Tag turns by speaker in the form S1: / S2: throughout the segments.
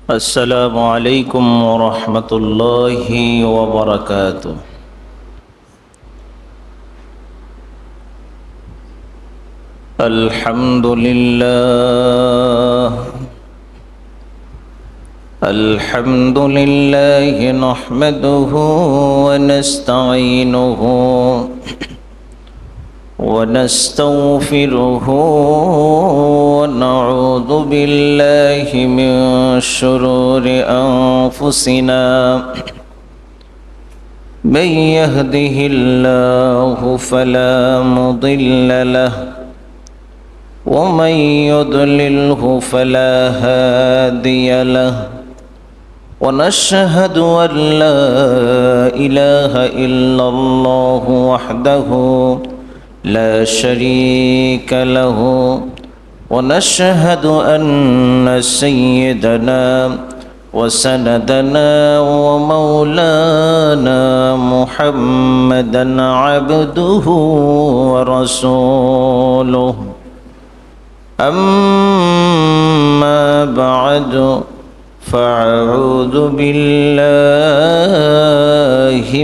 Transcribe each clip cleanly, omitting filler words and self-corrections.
S1: السلام عليكم ورحمة الله وبركاته. الحمد لله نحمده ونستعينه ونستغفره ونعوذ بالله من شرور أنفسنا من يهده الله فلا مضل له ومن يضلله فلا هادي له ونشهد أن لا إله إلا الله وحده لا شريك له ونشهد أن سيدنا وسندنا ومولانا محمدا عبده ورسوله أما بعد فأعوذ بالله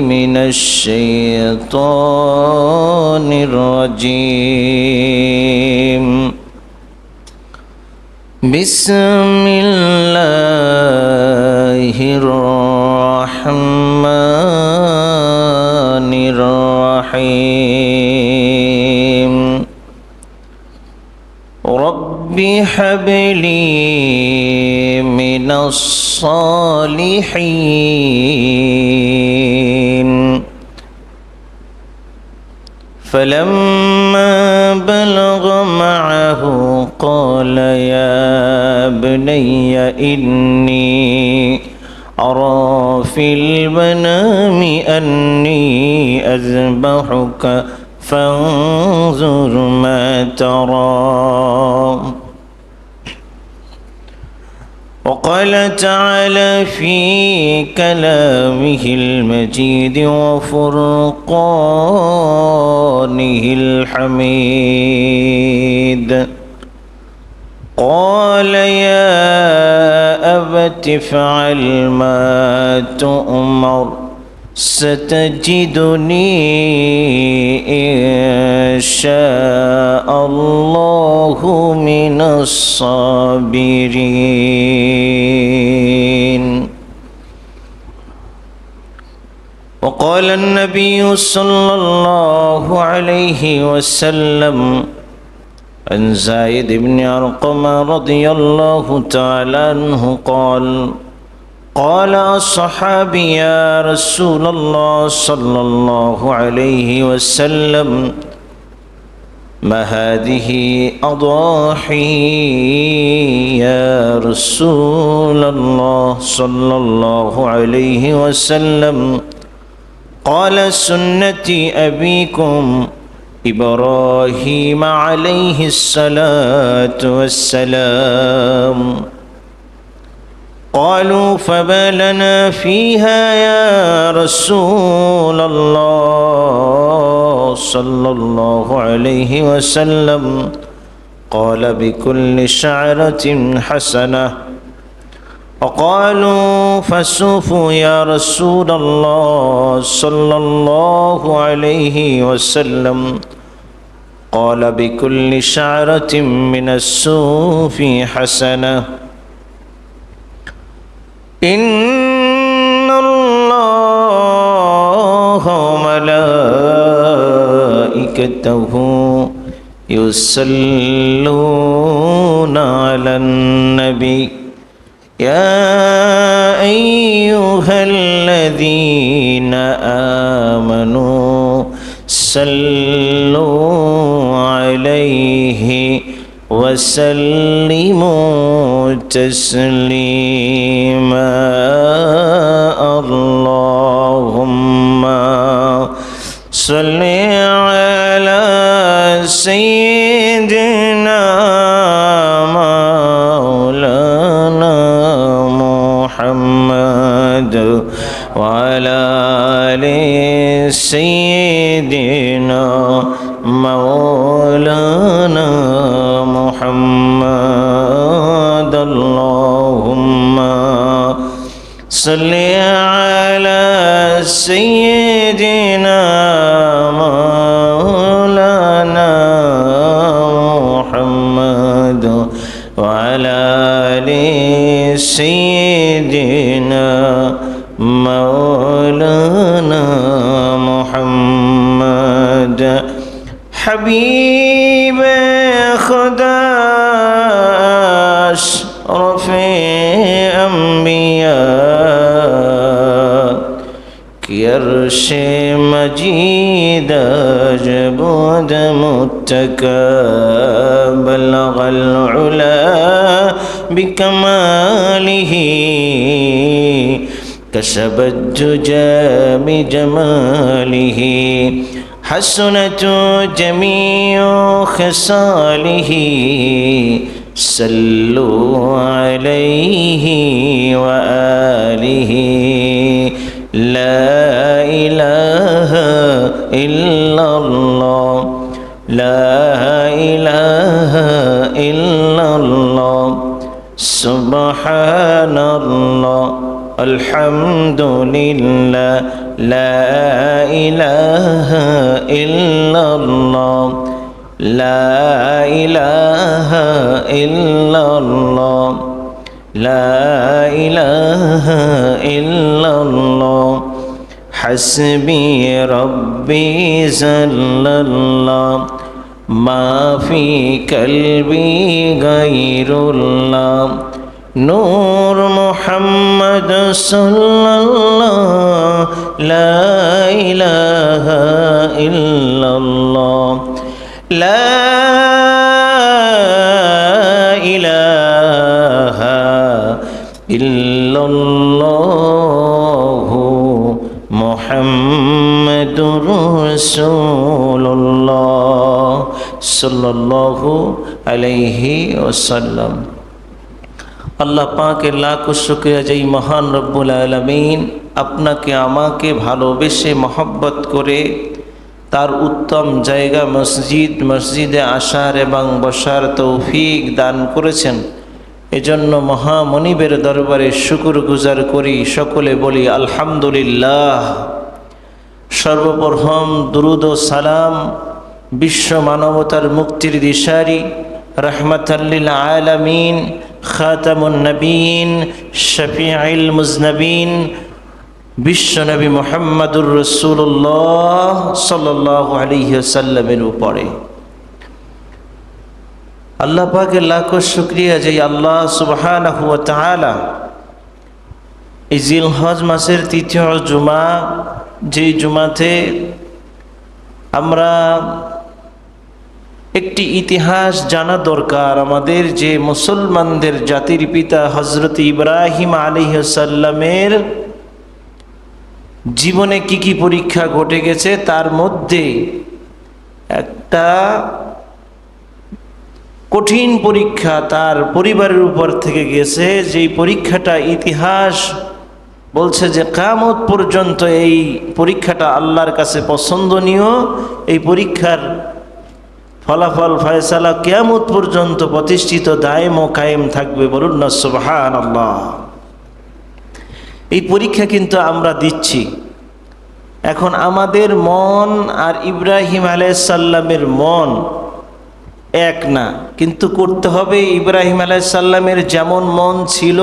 S1: من الشيطان الرجيم بسم الله الرحمن الرحيم رب هب لي من الصالحين فلما بلغ معه قال يا بني إني أرى في المنام أني أذبحك فانظر ما ترى وقال تعالى في كلامه المجيد وفرقانه الحميد قال يا أبت افعل ما تؤمر ستجدني إن شاء الله من الصابرين. وقال النبي صلى الله عليه وسلم عن زيد بن أرقم رضي الله تعالى عنه قال قال الصحابي يا رسول الله صلى الله عليه وسلم ما هذه أضاحي يا رسول الله صلى الله عليه وسلم قال سنة أبيكم إبراهيم عليه الصلاة والسلام. قالوا فما لنا فيها يا رسول الله صلى الله عليه وسلم قال بكل شعرة حسنة. وقالوا فسوفوا يا رسول الله صلى الله عليه وسلم قال بكل شعرة من السوف حسنة. إن الله وملائكته يصلون على النبي يا أيها الذين آمنوا صلوا عليه وسلموا تسليما. اللهم صل على سيدنا مولانا محمد وعلى آل سيدنا مولانا محمد. اللهم صل على سيدنا مولانا محمد وعلى آل سيدنا مولانا محمد حبيب خدا أشرف أنبياء عرش مجيد جبود متكى بلغ العلا بكماله كشف الدجى بجماله حسنت جميع خصاله صلوا عليه وآله لا إله إلا الله لا إله إلا الله سبحان الله الحمد لله لا إله إلا الله لا إله إلا الله لا إله إلا الله حسبي ربي جل الله ما في قلبي غير الله نور محمد صلى الله لا إله إلا الله لا إله إلا الله محمد رسول الله صلى الله عليه وسلم আল্লাহ পাকের লাখ শুকরিয়া যেই মহান রব্বুল আলামিন আপনাকে আমাকে ভালোবেসে মহব্বত করে তার উত্তম জায়গা মসজিদে আসার এবং বসার তৌফিক দান করেছেন। এজন্য মহামনিবের দরবারে শুকরগুজার করি, সকলে বলি আলহামদুলিল্লাহ। সর্বপ্রথম দুরুদ ও সালাম বিশ্ব মানবতার মুক্তির দিশারি রাহমাতাল লিল আলামিন খাতামুন নবীন শফিউল মুজনবিন বিশ্বনবী মুহাম্মদুর রাসূলুল্লাহ সাল্লাল্লাহু আলাইহি ওয়াসাল্লামের উপরে। আল্লাহ পাকের লাখ শুকরিয়া যে আল্লাহ সুবহানাহু ওয়া তাআলা এই জিলহজ মাসের তৃতীয় জুমা, যেই জুমাতে আমরা একটি ইতিহাস জানা দরকার আমাদের, যে মুসলমানদের জাতির পিতা হযরত ইব্রাহিম আলাইহিস সালামের জীবনে কি কি পরীক্ষা ঘটে গেছে, তার মধ্যে একটা কঠিন পরীক্ষা তার পরিবারের উপর থেকে গেছে, যেই পরীক্ষাটা ইতিহাস বলছে যে কিয়ামত পর্যন্ত এই পরীক্ষাটা আল্লাহর কাছে পছন্দনীয়। এই পরীক্ষার ফলাফল ফয়সালা কিয়ামত পর্যন্ত প্রতিষ্ঠিত দায়েম ও কায়েম থাকবে, বলুন না সুবহানাল্লাহ। এই পরীক্ষা কিন্তু আমরা দিচ্ছি। এখন আমাদের মন আর ইব্রাহিম আলাইহিস সালামের মন এক না, কিন্তু করতে হবে ইব্রাহিম আলাইহিস সালামের যেমন মন ছিল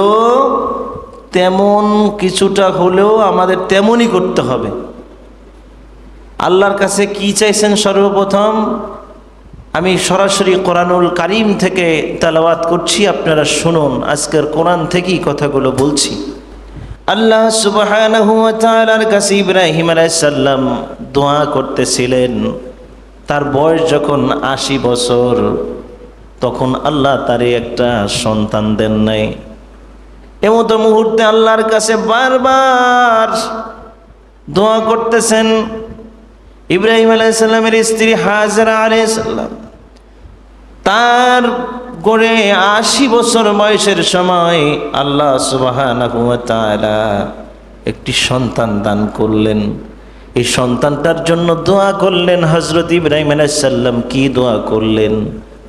S1: তেমন কিছুটা হলেও আমাদের তেমনই করতে হবে। আল্লাহর কাছে কি চাইছেন? সর্বপ্রথম আমি সরাসরি কোরআনুল কারীম থেকে তেলাওয়াত করছি, আপনারা শুনুন। আজকের কোরআন থেকেই কথাগুলো বলছি। আল্লাহ সুবহানাহু ওয়া তাআলার কাছে ইব্রাহিম আলাইহিস সালাম দোয়া করতেছিলেন। তার বয়স যখন ৮০ বছর, তখন আল্লাহ তারে একটা সন্তান দেন নাই। এমত মুহূর্তে আল্লাহর কাছে বারবার দোয়া করতেছেন। ইব্রাহিম আলাইহিস সালামের স্ত্রী হাজরা আলাইহিস সালাম তার গড়ে ৮০ বছর বয়সের সময় আল্লাহ সুবহানাহু ওয়া তাআলা একটি সন্তান দান করলেন। এই সন্তানটার জন্য দোয়া করলেন হযরত ইব্রাহিম আলাইহিস সালাম। কি দোয়া করলেন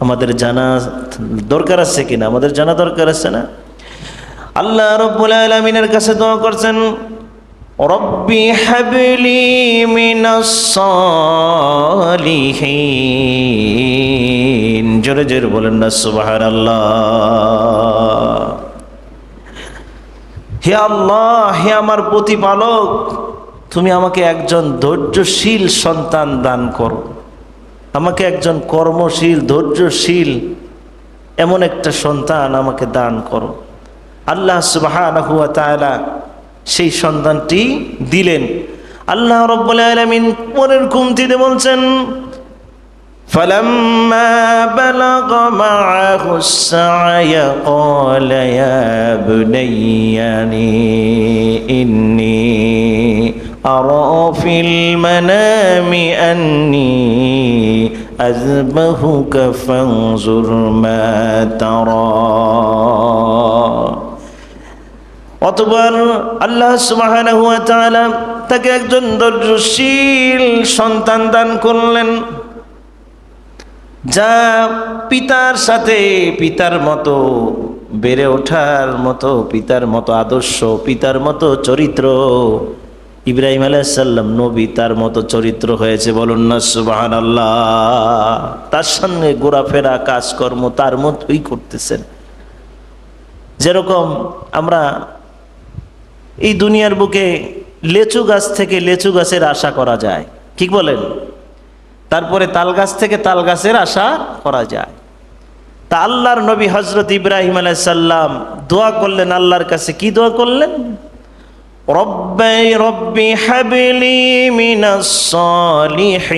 S1: আমাদের জানা দরকার আছে কিনা? আমাদের জানা দরকার আছে না? আল্লাহ রাব্বুল আলামিনের কাছে দোয়া করছেন, রব্বি হাবলি মিনাস সালিহিন। জোরে জোরে বলেন না সুবহানাল্লাহ। হে আল্লাহ, হে আমার প্রতিপালক, তুমি আমাকে একজন ধৈর্যশীল সন্তান দান করো, আমাকে একজন কর্মশীল ধৈর্যশীল এমন একটা সন্তান আমাকে দান করো। আল্লাহ সুবহানাহু ওয়া তাআলা সেই সন্তানটি দিলেন। আল্লাহ রাব্বুল আলামিন পরের কুমতিতে বলছেন, ফালাম্মা বালাগা মাআহুস সা'য়া ক্বালা ইয়া বুনাইয়ানি ইন্নী আরা ফিল মানামি আন্নী আযবাহুকা ফানজুর মা তারা। অতঃপর আল্লাহ সুবহানাহু ওয়া তাআলা তাকে একজন ধৈর্যশীল সন্তান দান করলেন, যা পিতার সাথে পিতার মতো বেড়ে ওঠার মতো, পিতার মতো আদর্শ, পিতার মতো চরিত্র। ইব্রাহিম আলাইহিস সালাম নবী, তার মতো চরিত্র হয়েছে, বলুন না সুবহানাল্লাহ। তার সঙ্গে ঘোরাফেরা কাজকর্ম তার মতোই করতেছেন। যেরকম আমরা এই দুনিয়ার বুকে লেচু গাছ থেকে লেচু গাছের আশা করা যায়, ঠিক বলেন? তারপরে তাল গাছ থেকে তাল গাছের আশা করা যায়। তা আল্লাহর নবী হযরত ইব্রাহিম আলাইহিস সালাম দোয়া করলেন আল্লাহর কাছে। কি দোয়া করলেন? রব্বি হাবলি মিনাস সালিহিন।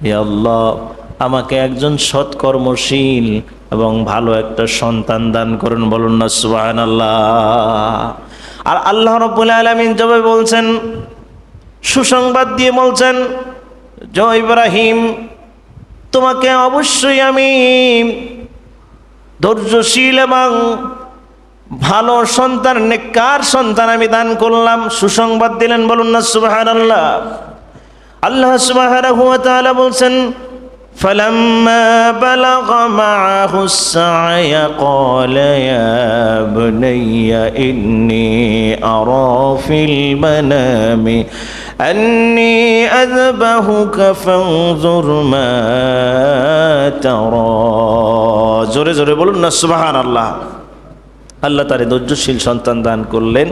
S1: হে আল্লাহ, আমাকে একজন সৎকর্মশীল এবং ভালো একটা সন্তান দান করুন, বলুন না সুবহানাল্লাহ। আর আল্লাহ রাব্বুল আলামিন জবাবে বলছেন, সুসংবাদ দিয়ে বলছেন, জয় ইব্রাহিম, তোমাকে অবশ্যই আমি ধৈর্যশীল এবং ভালো সন্তান, নেককার সন্তান আমি দান করলাম। সুসংবাদ দিলেন, বলুন না সুবহানাল্লাহ। আল্লাহ সুবহানাহু ওয়া তাআলা বলছেন, ফালাম্মা বালাগা মাআহুস সা'য়া ক্বালা ইয়া বুনাইয়া ইন্নী আরা ফিল মানামি আন্নী আযবাহুকা ফানজুর মা তারা। জোরে জোরে বলুন না সুবহানাল্লাহ। আল্লাহ তারে ধৈর্যশীল সন্তান দান করলেন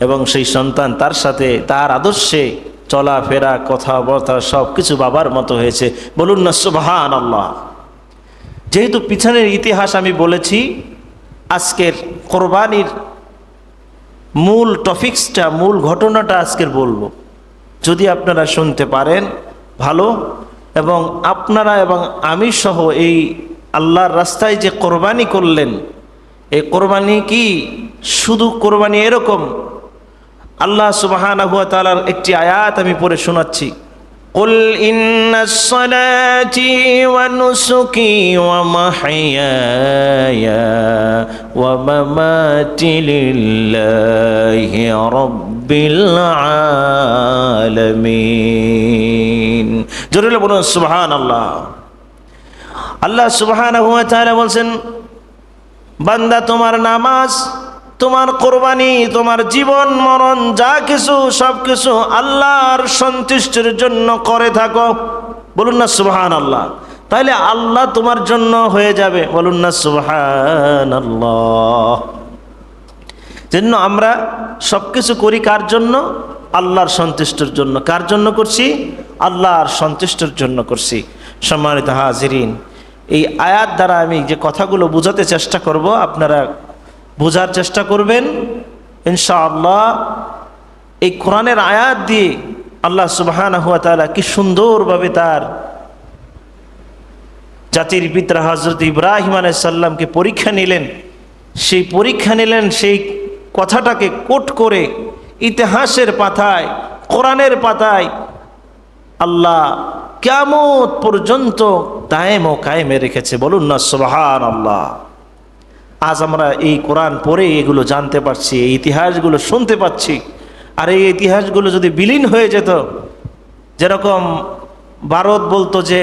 S1: এবং সেই সন্তান তার সাথে তার আদর্শে চলাফেরা, কথাবার্তা সব কিছু বাবার মতো হয়েছে, বলুন না সুবহানাল্লাহ। যেহেতু পিছনের ইতিহাস আমি বলেছি, আজকের কোরবানির মূল টপিক্সটা, মূল ঘটনাটা আজকের বলবো। যদি আপনারা শুনতে পারেন ভালো, এবং আপনারা এবং আমি সহ এই আল্লাহর রাস্তায় যে কোরবানি করলেন, এই কোরবানি কি শুধু কোরবানি এরকম? আল্লাহ সুবহানাহু ওয়া তাআলার একটি আয়াত আমি পড়ে শোনাচ্ছি। কুল ইন্নাস সালাতি ওয়া নুসুকি ওয়া মাহইয়ায়া ওয়া মামাতি লিল্লাহি রাব্বিল আলামিন। জোরে বলুন সুবহানাল্লাহ। আল্লাহ সুবহানাহু ওয়া তাআলা বলছেন, বান্দা, তোমার নামাজ, তোমার কোরবানি, তোমার জীবন মরণ যা কিছু সব কিছু আল্লাহর সন্তুষ্টির জন্য করে থাকো, বলুন না সুবহানাল্লাহ। তাহলে আল্লাহ তোমার জন্য হয়ে যাবে, বলুন না সুবহানাল্লাহ। জন্য আমরা সব কিছু করি কার জন্য? আল্লাহর সন্তুষ্টির জন্য। কার জন্য করছি? আল্লাহর সন্তুষ্টির জন্য করছি। সম্মানিত হাজিরিন, এই আয়াত দ্বারা আমি যে কথাগুলো বোঝাতে চেষ্টা করব, আপনারা বোঝার চেষ্টা করবেন ইনশাআল্লাহ। এই কোরআনের আয়াত দিয়ে আল্লাহ সুবহানাহু ওয়া তাআলা কি সুন্দরভাবে তার জাতির পিতা হযরত ইব্রাহিম আলাইহিস সালামকে পরীক্ষা নিলেন। সেই পরীক্ষা নিলেন, সেই কথাটাকে কোট করে ইতিহাসের পাতায়, কোরআনের পাতায় আল্লাহ কিয়ামত পর্যন্ত দায়েম ও কায়েমে রেখেছে, বলুন না সুবহানাল্লাহ। আজ আমরা এই কোরআন পড়ে এগুলো জানতে পারছি, এই ইতিহাসগুলো শুনতে পাচ্ছি। আর এই ইতিহাসগুলো যদি বিলীন হয়ে যেত, যেরকম ভারত বলতো যে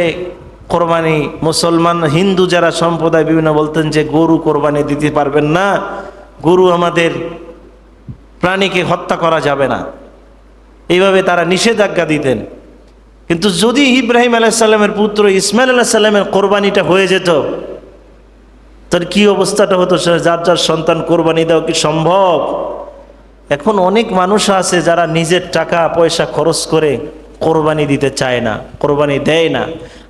S1: কোরবানি মুসলমান হিন্দু যারা সম্প্রদায় বিভিন্ন বলতেন যে গরু কোরবানি দিতে পারবেন না, গরু আমাদের প্রাণীকে হত্যা করা যাবে না, এইভাবে তারা নিষেধাজ্ঞা দিতেন। কিন্তু যদি ইব্রাহিম আলাইহিস সালামের পুত্র ইসমাইল আলাইহিস সালামের কোরবানিটা হয়ে যেত, তার কি অবস্থাটা হতো? যার যার সন্তান কোরবানি দেওয়া কি সম্ভব? এখন অনেক মানুষ আছে যারা নিজের টাকা পয়সা খরচ করে কোরবানি দিতে চায় না, কোরবানি দেয় না।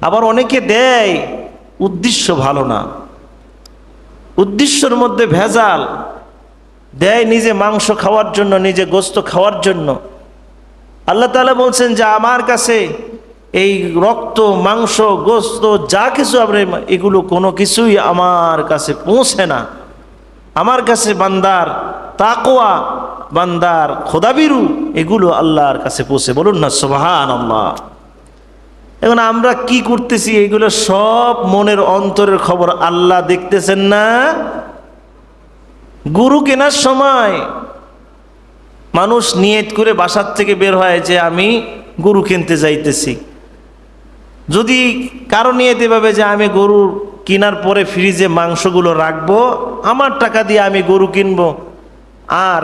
S1: আবার অনেকে দেয়, উদ্দেশ্য ভালো না, উদ্দেশ্যের মধ্যে ভেজাল, দেয় নিজে মাংস খাওয়ার জন্য, নিজে গোস্ত খাওয়ার জন্য। আল্লাহ তাআলা বলছেন যে আমার কাছে এই রক্ত, মাংস, গোস্ত যা কিছু আপনি, এগুলো কোনো কিছুই আমার কাছে পৌঁছে না। আমার কাছে বান্দার তাকওয়া, বান্দার খোদাবিরু, এগুলো আল্লাহর কাছে পৌঁছে। বলুন না সুবহানাল্লাহ। এখন আমরা কি করতেছি? এগুলো সব মনের অন্তরের খবর আল্লাহ দেখতেছেন না? গরু কেনার সময় মানুষ নিয়ত করে বাসার থেকে বের হয় যে আমি গরু কিনতে যাইতেছি। যদি কারো নিয়ত এভাবে যে আমি গরু কেনার পরে ফ্রিজে মাংসগুলো রাখবো, আমার টাকা দিয়ে আমি গরু কিনবো, আর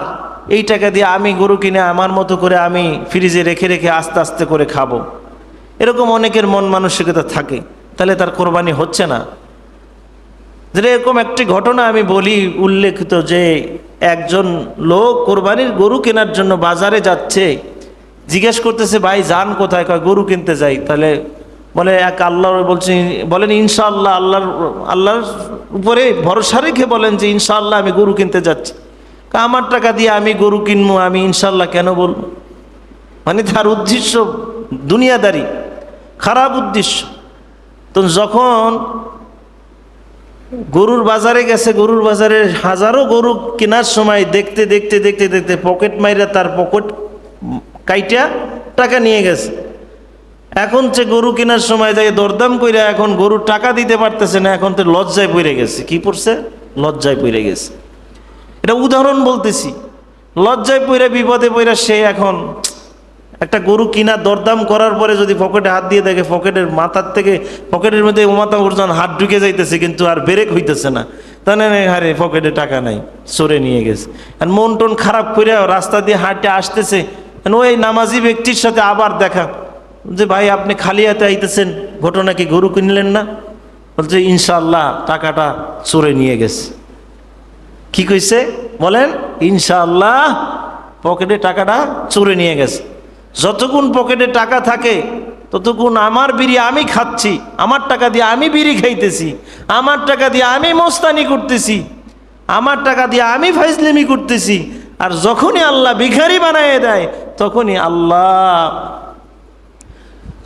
S1: এই টাকা দিয়ে আমি গরু কিনে আমার মতো করে আমি ফ্রিজে রেখে রেখে আস্তে আস্তে করে খাবো, এরকম অনেকের মন মানসিকতা থাকে, তাহলে তার কোরবানি হচ্ছে না। এরকম একটি ঘটনা আমি বলি উল্লেখিত, যে একজন লোক কোরবানির গরু কেনার জন্য বাজারে যাচ্ছে, জিজ্ঞেস করতেছে ভাই যান কোথায়? কয় গরু কিনতে যাই। তাহলে বলে এক আল্লাহ বলেন ইনশাআল্লাহ, আল্লাহর উপরে ভরসা রেখে বলেন যে ইনশাআল্লাহ আমি গরু কিনতে যাচ্ছি। আমার টাকা দিয়ে আমি গরু কিনবো, আমি ইনশাআল্লাহ কেন বলবো? মানে তার উদ্দেশ্য দুনিয়াদারি, খারাপ উদ্দেশ্য। তো যখন গরুর বাজারে গেছে, গরুর বাজারে হাজারো গরু কেনার সময় দেখতে দেখতে দেখতে দেখতে পকেট মাইরা তার পকেট কাইটা টাকা নিয়ে গেছে। এখন সে গরু কেনার সময় যাই দরদাম কইরা এখন গরুর টাকা দিতে পারতেছে না, এখন তো লজ্জায় পড়ে গেছে। কি পড়ছে? লজ্জায় পড়ে গেছে। এটা উদাহরণ বলতেছি। লজ্জায় পড়ে বিপদে পড়ে সে এখন একটা গরু কিনা দরদাম করার পরে যদি পকেটে হাত দিয়ে দেখে পকেটের মাথার থেকে পকেটের মধ্যে মাথা পর্যন্ত হাত ঢুকে যাইতেছে, কিন্তু আর ব্রেক হইতেছে না, তাহলে হারে পকেটে টাকা নাই, চোরে নিয়ে গেছে। আর মন টন খারাপ করে রাস্তা দিয়ে হাঁটে আসতেছে, ওই নামাজি ব্যক্তির সাথে আবার দেখা, যে ভাই আপনি খালি হাতে আইতেছেন, ঘটনা কি গরু কিনলেন না? বলছে ইনশাআল্লাহ টাকাটা চোরে নিয়ে গেছে। কি কইছে বলেন? ইনশাআল্লাহ পকেটে টাকাটা চোরে নিয়ে গেছে। যতক্ষণ পকেটে টাকা থাকে ততক্ষণ আমার বিড়ি আমি খাচ্ছি, আমার টাকা দিয়ে আমি বিড়ি খাইতেছি, আমার টাকা দিয়ে আমি মস্তানি করতেছি, আমার টাকা দিয়ে আমি ফাইজলামি করতেছি। আর যখনই আল্লাহ ভিখারি বানায় দেয়, তখনই আল্লাহ,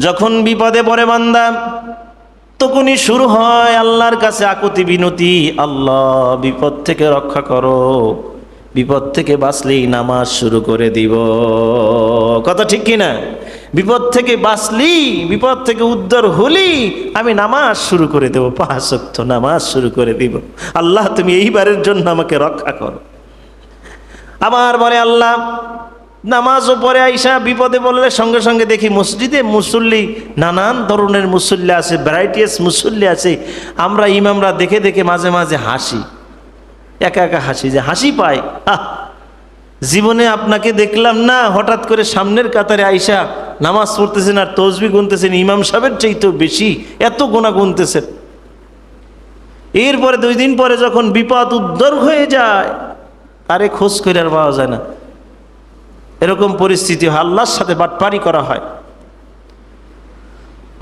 S1: যখন বিপদে পড়ে বান্দা, তখনই শুরু হয় আল্লাহর কাছে আকুতি বিনতি, আল্লাহ বিপদ থেকে রক্ষা করো, বিপদ থেকে বাঁচলেই নামাজ শুরু করে দিব। কথা ঠিক কিনা? বিপদ থেকে বাঁচলি, বিপদ থেকে উদ্ধার হলি, আমি নামাজ শুরু করে দেব, 5 ওয়াক্ত নামাজ শুরু করে দিব। আল্লাহ তুমি এইবারের জন্য আমাকে রক্ষা করো। আবার বলে আল্লাহ, নামাজও পরে আইসা বিপদে বললে সঙ্গে সঙ্গে দেখি মসজিদে মুসল্লি, নানান ধরনের মুসল্লি আছে, ভ্যারাইটিয়াস মুসল্লি আছে। আমরা ইমামরা দেখে দেখে মাঝে মাঝে হাসি, একা একা হাসি, যে হাসি পায়। জীবনে আপনাকে দেখলাম না, হঠাৎ করে সামনের কাতারে আইসা নামাজ পড়তেছেন আর তসবিহ গুনতেছেন, ইমাম সাহেবের চাইতেও বেশি এত গোনা গুনতেছেন। এরপরে 2 দিন পরে যখন বিপদ উদ্ধার হয়ে যায়, তারে খোঁজ করে আর পাওয়া যায় না। এরকম পরিস্থিতি হয়, আল্লাহর সাথে বাটপারি করা হয়।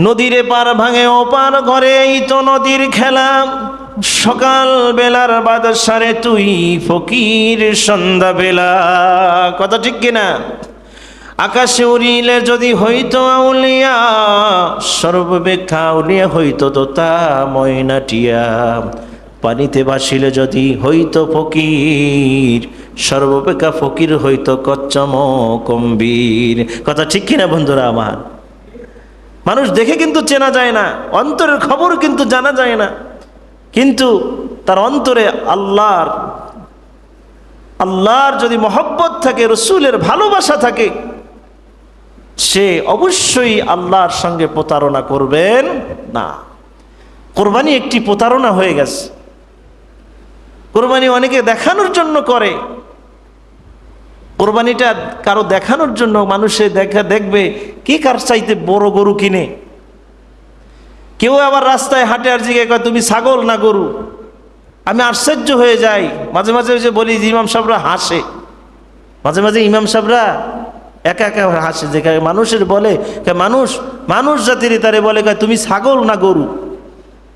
S1: নদীর পার ভাঙে ওপার ঘরে, এই তো নদীর খেলা, সকাল বেলার বাদশারে তুই ফকির সন্ধ্যা বেলা। কথা ঠিক কিনা? আকাশে উড়িলে যদি হইতো আউলিয়া, সর্ববেক্ষা আউলিয়া হইতো তোতা ময়নাটিয়া। পানিতে ভাসিলে যদি হইতো ফকির, সর্বপেক্ষা ফকির হইতো কচ্চম কম্বীর। কথা ঠিক কিনা বন্ধুরা আমার? মানুষ দেখে কিন্তু চেনা যায় না, অন্তরের খবর কিন্তু জানা যায় না, কিন্তু তার অন্তরে আল্লাহর যদি মহব্বত থাকে, রসুলের ভালোবাসা থাকে, সে অবশ্যই আল্লাহর সঙ্গে প্রতারণা করবেন না। কোরবানি একটি প্রতারণা হয়ে গেছে। কোরবানি অনেকে দেখানোর জন্য করে, কোরবানিটা কারো দেখানোর জন্য, মানুষে দেখবে কে কার চাইতে বড় গরু কিনে। কেউ আবার রাস্তায় হাঁটে আর জিজ্ঞাসা করে তুমি ছাগল না গরু। আমি আশ্চর্য হয়ে যাই, মাঝে মাঝে যে বলি যে ইমাম সাহেবরা হাসে, মাঝে মাঝে ইমাম সাহেবরা একা একা হাসে, যে মানুষের বলে মানুষ জাতির তারে বলে তুমি ছাগল না গরু,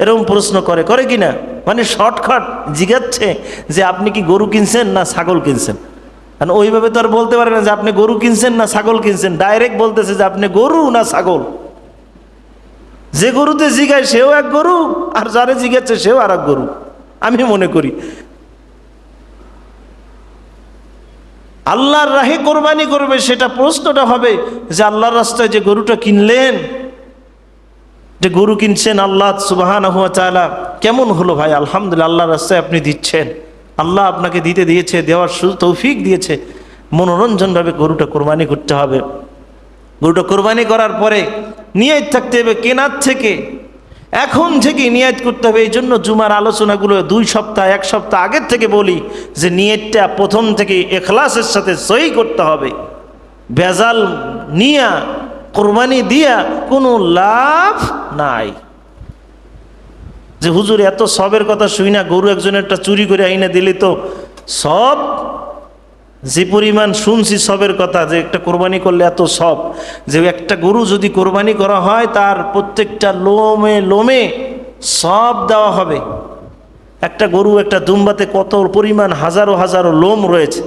S1: এরকম প্রশ্ন করে কিনা, মানে শর্টকাট জিজ্ঞাচ্ছে যে আপনি কি গরু কিনছেন না ছাগল কিনছেন। কারণ ওইভাবে তো আর বলতে পারে না যে আপনি গরু কিনছেন না ছাগল কিনছেন, ডাইরেক্ট বলতেছে যে আপনি গরু না ছাগল। যে গরুতে জিগায় সেও এক গরু, আর যারে জিগাচ্ছে সেও আর এক গরু। আমি মনে করি আল্লাহর রাহে কোরবানি করবে, সেটা প্রশ্নটা হবে যে আল্লাহর রাস্তায় যে গরুটা কিনলেন, যে গরু কিনছেন আল্লাহ সুবহানাহু ওয়া তাআলা, কেমন হলো ভাই? আলহামদুলিল্লাহ, আল্লাহর রাস্তায় আপনি দিচ্ছেন, আল্লাহ আপনাকে দিতে দিয়েছে, দেওয়ার তৌফিক দিয়েছে। মনোরঞ্জনভাবে গরুটা কোরবানি করতে হবে। গরুটা কোরবানি করার পরে নিয়ত থাকতে হবে কেনার থেকে, এখন থেকে নিয়ত করতে হবে। এই জন্য জুমার আলোচনাগুলো 2 সপ্তাহ 1 সপ্তাহ আগের থেকে বলি যে নিয়তটা প্রথম থেকে ইখলাসের সাথে সহি করতে হবে। ভেজাল নিয়া কোরবানি দিয়া কোনো লাভ নাই। যে হুজুর এত সবের কথা শুই না, গরু একজনেরটা চুরি করে আইনা দিলে তো সব, যে পরিমাণ শুনছি সবের কথা, যে একটা কোরবানি করলে এত সব, যে একটা গরু যদি কোরবানি করা হয় তার প্রত্যেকটা লোমে লোমে সব দেওয়া হবে। একটা গরু, একটা দুম্বাতে কত পরিমাণ হাজারো হাজারো লোম রয়েছে,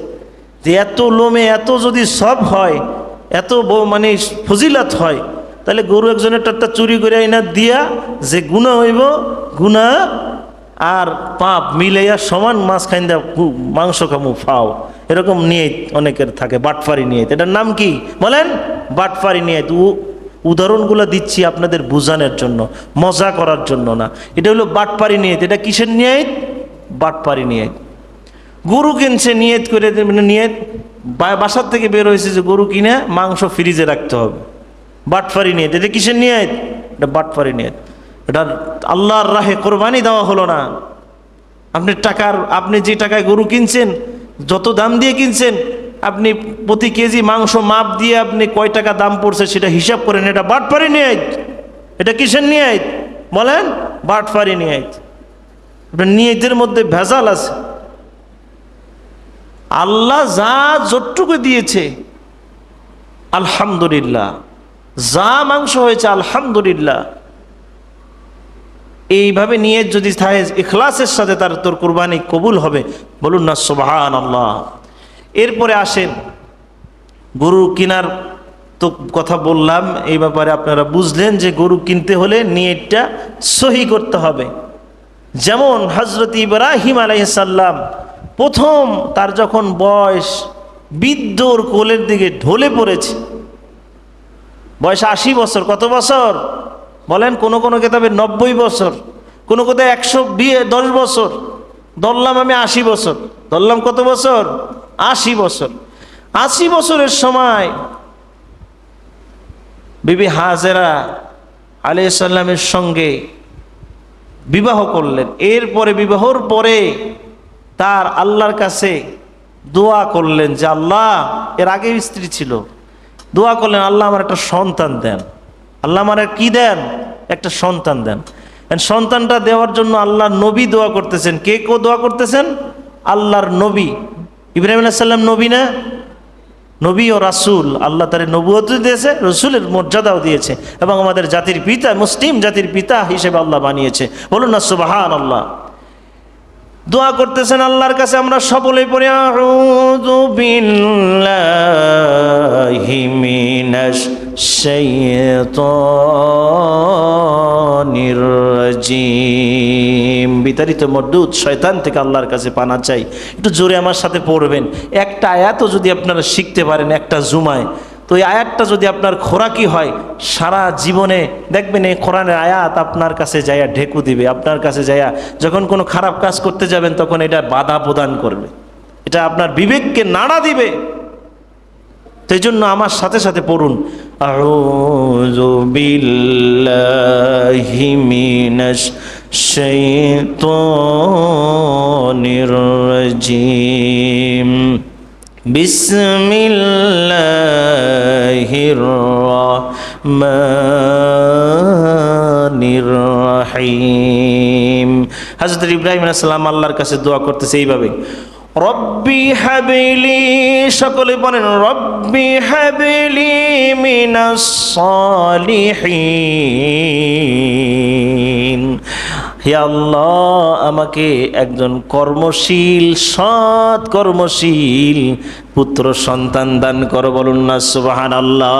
S1: যে এত লোমে এত যদি সব হয়, এত মানে ফজিলাত হয়, তাহলে গরু একজনেরটা চুরি করে আইনা দিয়া যে গুনাহ হইব, গুনাহ আর পাপ মিলাইয়া সমান, মাঝখান দিয়া মাংস খামু ফাও, এরকম নিয়ে অনেকের থাকে। বাটফারি নিয়ে, এটার নাম কি বলেন? বাটফারি নিয়ে। উদাহরণগুলো দিচ্ছি আপনাদের বোঝানোর জন্য, মজা করার জন্য না। এটা হলো বাটপারি নিয়ত। এটা কিসের নিয়ত? বাটপারি নিয়ত। গরু কিনছে নিয়ত করে, নিয়ত বাসার থেকে বের হয়েছে যে গরু কিনে মাংস ফ্রিজে রাখতে হবে, বাটপারি নিয়ত। এটা কিসের নিয়ত? এটা বাটপারি নিয়ত। এটা আল্লাহর রাহে কোরবানি দেওয়া হলো না। আপনি যে টাকায় গরু কিনছেন, যত দাম দিয়ে কিনছেন, আপনি প্রতি কেজি মাংস মাপ দিয়ে আপনি কয় টাকা দাম পড়ছে সেটা হিসাব করেন। এটা বাটপারি নিয়ত। এটা কিসের নিয়ত বলেন? বাটপারি নিয়ত। এটা নিয়তের মধ্যে ভেজাল আছে। আল্লাহ যা যতটুকু দিয়েছে আলহামদুলিল্লাহ, যা মাংস হয়েছে আলহামদুলিল্লাহ, এইভাবে নিয়ত যদি থাকে ইখলাসের সাথে, তোর কুরবানি কবুল হবে। বলুন না সুবহানাল্লাহ। এরপরে আসেন, গরু কেনার তো কথা বললাম, এই ব্যাপারে আপনারা বুঝলেন যে গরু কিনতে হলে নিয়তটা সহি করতে হবে। যেমন হযরত ইব্রাহিম আলাইহিস সালাম প্রথম তার যখন বয়স বৃদ্ধর কোলের দিকে ঢলে পড়েছে, বয়স 80 বছর। কত বছর বলেন? কোনো কোনো কিতাবে 90 বছর, কোনো কোথায় 110 বছর। ধরলাম আমি 80 বছর। ধরলাম কত বছর? 80 বছর। 80 বছরের সময় বিবি হাজেরা আলাইহিস সালামের সঙ্গে বিবাহ করলেন। এরপরে বিবাহর পরে তার আল্লাহর কাছে দোয়া করলেন যে আল্লাহ, এর আগে স্ত্রী ছিল, দোয়া করলেন আল্লাহ আমার একটা সন্তান দেন, আল্লাহ আমার কি দেন? একটা সন্তান দেন। সন্তানটা দেওয়ার জন্য আল্লাহর নবী দোয়া করতেছেন। কে দোয়া করতেছেন? আল্লাহর নবী। ইব্রাহিম আলাইহিস সালাম নবী না? নবী ও রাসূল। আল্লাহ তার নবুয়ত দিয়েছে, রসুলের মর্যাদাও দিয়েছে, এবং আমাদের জাতির পিতা, মুসলিম জাতির পিতা হিসেবে আল্লাহ বানিয়েছে। বলুন না সুবহানাল্লাহ। দোয়া করতেছেন আল্লাহর কাছে। আমরা সকলেই পড়ি আউযু বিল্লাহি মিনাশ শাইতানির রাজিম। বিতাড়িত মরদুদ শয়তান থেকে আল্লাহর কাছে পানা চাই। একটু জোরে আমার সাথে পড়বেন। একটা আয়াতও যদি আপনারা শিখতে পারেন একটা জুমায়, তো এই আয়াতটা যদি আপনার খোরাকি হয়, সারা জীবনে দেখবেন এই কোরআনের আয়াত আপনার কাছে যাইয়া ঢেকু দিবে। আপনার কাছে যাইয়া যখন কোনো খারাপ কাজ করতে যাবেন তখন এটা বাধা প্রদান করবে, এটা আপনার বিবেককে নাড়া দিবে। সেই জন্য আমার সাথে সাথে পড়ুন, আউযু বিল্লাহি মিনাশ শাইতানির রাজিম। বিসমিল্লাহির রহমানির রহিম। হযরত ইব্রাহিম আলাইহিস সালাম আল্লাহর কাছে দোয়া করতেছে এইভাবে, রব্বি হাবিলি, সকলে বলেন রব্বি হাবিলি মিনাস সালিহিন। হে আল্লাহ, আমাকে একজন কর্মশীল, সৎ কর্মশীল পুত্র সন্তান দান করো। বলুন না সুবহানাল্লাহ।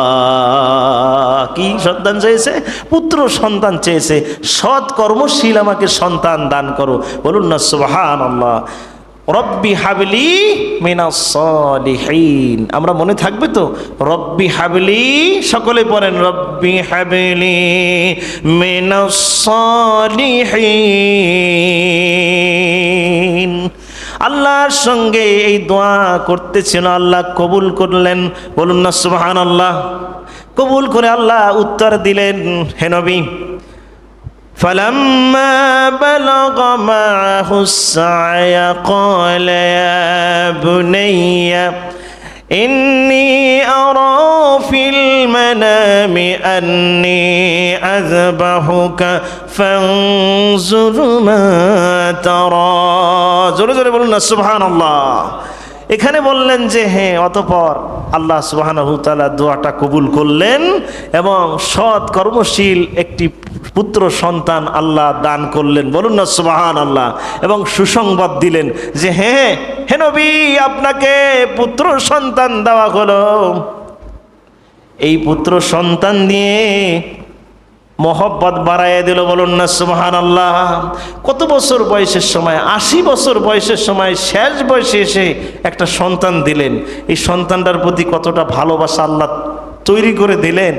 S1: কি সন্তান চেয়েছে? পুত্র সন্তান চেয়েছে। সৎ কর্মশীল আমাকে সন্তান দান করো। বলুন না সুবহানাল্লাহ। রব্বি হাবলি মিনাস সালিহিন। আমরা মনে থাকবে তো? রব্বি হাবলি, সকলে পড়েন রব্বি হাবলি মিনাস সালিহিন। আল্লাহর সঙ্গে এই দোয়া করতেছিল, আল্লাহ কবুল করলেন। বলুন না সুবহানাল্লাহ। কবুল করে আল্লাহ উত্তর দিলেন, হে নবী, فلما بلغ معه السعي قال يا بني إني أرى في المنام أني أذبحك فانظر ما ترى। জোরে জোরে বলুন না সুবহানাল্লাহ। এখানে বললেন যে হ্যাঁ, অতঃপর আল্লাহ সুবহানাহু তাআলা দোয়াটা কবুল করলেন এবং সৎ কর্মশীল একটি পুত্র সন্তান আল্লাহ দান করলেন। বলুন না সুবহানাল্লাহ। এবং সুসংবাদ দিলেন যে হ্যাঁ হে নবী, আপনাকে পুত্র সন্তান দেওয়া হলো। এই পুত্র সন্তান দিয়ে মহব্বত বাড়াইয়া দিল। বলুন না সুবহানাল্লাহ। কত বছর বয়সের সময়, 80 বছর বয়সের সময় শেষ বয়সে এসে একটা সন্তান দিলেন। এই সন্তানটার প্রতি কতটা ভালোবাসা আল্লাহ তৈরি করে দিলেন,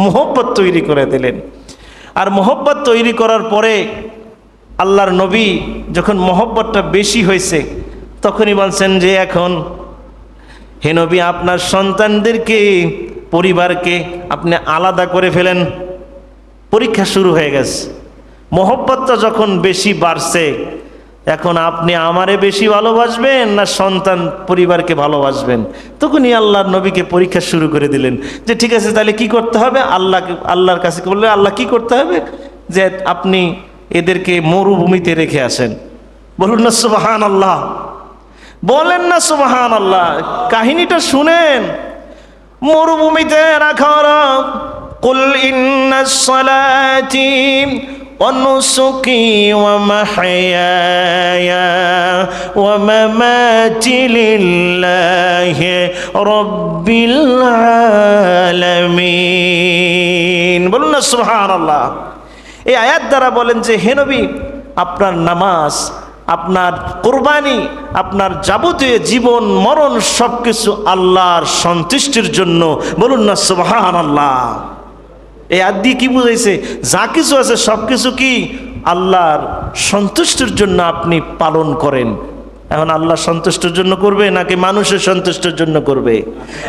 S1: মহব্বত তৈরি করে দিলেন। আর মহব্বত তৈরি করার পরে আল্লাহর নবী যখন মহব্বতটা বেশি হয়েছে, তখনই বলছেন যে এখন হে নবী, আপনার সন্তানদেরকে, পরিবারকে আপনি আলাদা করে ফেলেন। পরীক্ষা শুরু হয়ে গেছে। মহব্বতটা যখন বেশি বাড়ছে, এখন আপনি আমারে বেশি ভালোবাসবেন না সন্তান পরিবারকে ভালোবাসবেন? তখনই আল্লাহর নবীকে পরীক্ষা শুরু করে দিলেন যে ঠিক আছে, তাহলে কি করতে হবে? আল্লাহর কাছে বললে, আল্লাহ কি করতে হবে? যে আপনি এদেরকে মরুভূমিতে রেখে আসেন। বলুন না সুবহানাল্লাহ। বলেন না সুবহানাল্লাহ। কাহিনীটা শুনেন। মরুভূমিতে রাখা হলো। কুল ইন্নাস সালাতি ওয়া নুসুকি ওয়া মাহইয়ায়া ওয়া মামাতি লিল্লাহি রাব্বিল আলামিন। বলুন না সুবহানাল্লাহ। এই আয়াত দ্বারা বলেন যে হে নবী, আপনার নামাজ, আপনার কুরবানি, আপনার যাবতীয় জীবন মরণ সবকিছু আল্লাহর সন্তুষ্টির জন্য। বলুন না সুবহানাল্লাহ। এই আয়াত দিয়ে কি বুঝাইছে? যা কিছু আছে সব কিছু কি আল্লাহর সন্তুষ্টির জন্য আপনি পালন করেন। এখন আল্লাহ সন্তুষ্টির জন্য করবে নাকি মানুষের সন্তুষ্টির জন্য করবে?